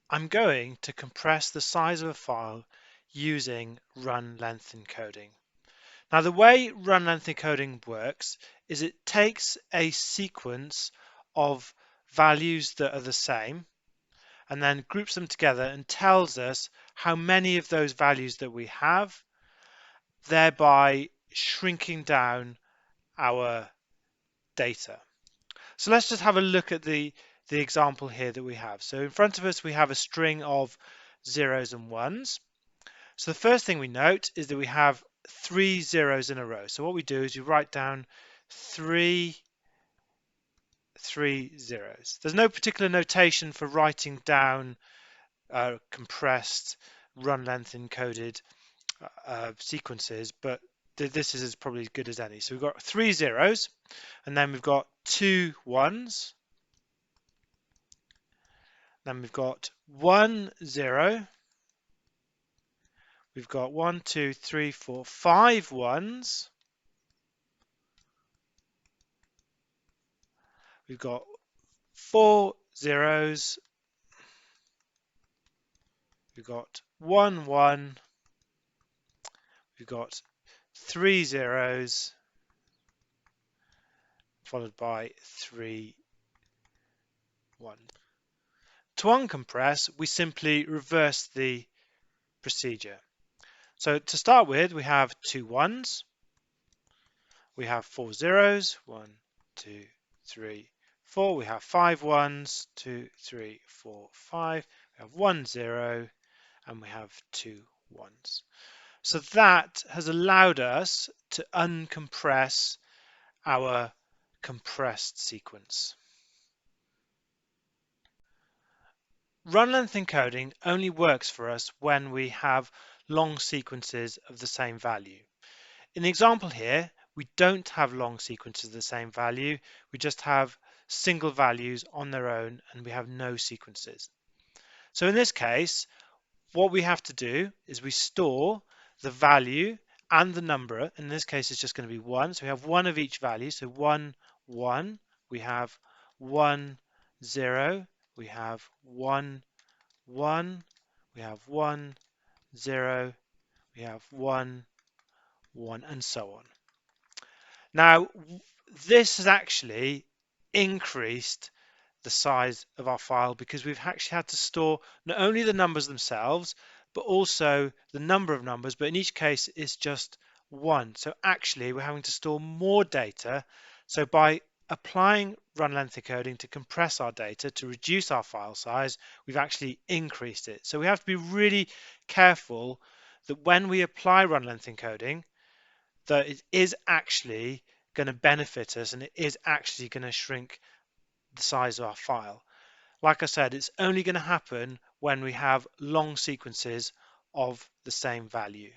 I'm going to compress the size of a file using Run Length Encoding. Now, the way Run Length Encoding works is it takes a sequence of values that are the same and then groups them together and tells us how many of those values that we have, thereby shrinking down our data. So let's just have a look at the example here that we have. So in front of us we have a string of zeros and ones. So the first thing we note is that we have 3 zeros in a row. So what we do is we write down three zeros. There's no particular notation for writing down compressed run length encoded sequences, but this is as probably as good as any. So we've got 3 zeros, and then we've got 2 ones, then we've got 1 0, we've got 1 2 3 4 5 ones, we've got 4 zeros, we've got 1 1, we've got 3 zeros, followed by 3 1. To uncompress, we simply reverse the procedure. So to start with, we have 2 ones, we have 4 zeros, 1 2 3 4, we have 5 ones, 2 3 4 5, we have 1 0, and we have 2 ones. So that has allowed us to uncompress our compressed sequence. Run length encoding only works for us when we have long sequences of the same value. In the example here, we don't have long sequences of the same value, we just have single values on their own and we have no sequences. So in this case, what we have to do is we store the value and the number. In this case, it's just going to be 1. So we have 1 of each value. So 1, 1. We have 1, 0. We have 1, 1. We have 1, 0. We have 1, 1, and so on. Now, this has actually increased the size of our file because we've actually had to store not only the numbers themselves, but also the number of numbers, but in each case it's just 1. So actually we're having to store more data. So by applying run length encoding to compress our data, to reduce our file size, we've actually increased it. So we have to be really careful that when we apply run length encoding, that it is actually going to benefit us and it is actually going to shrink the size of our file. Like I said, it's only going to happen when we have long sequences of the same value.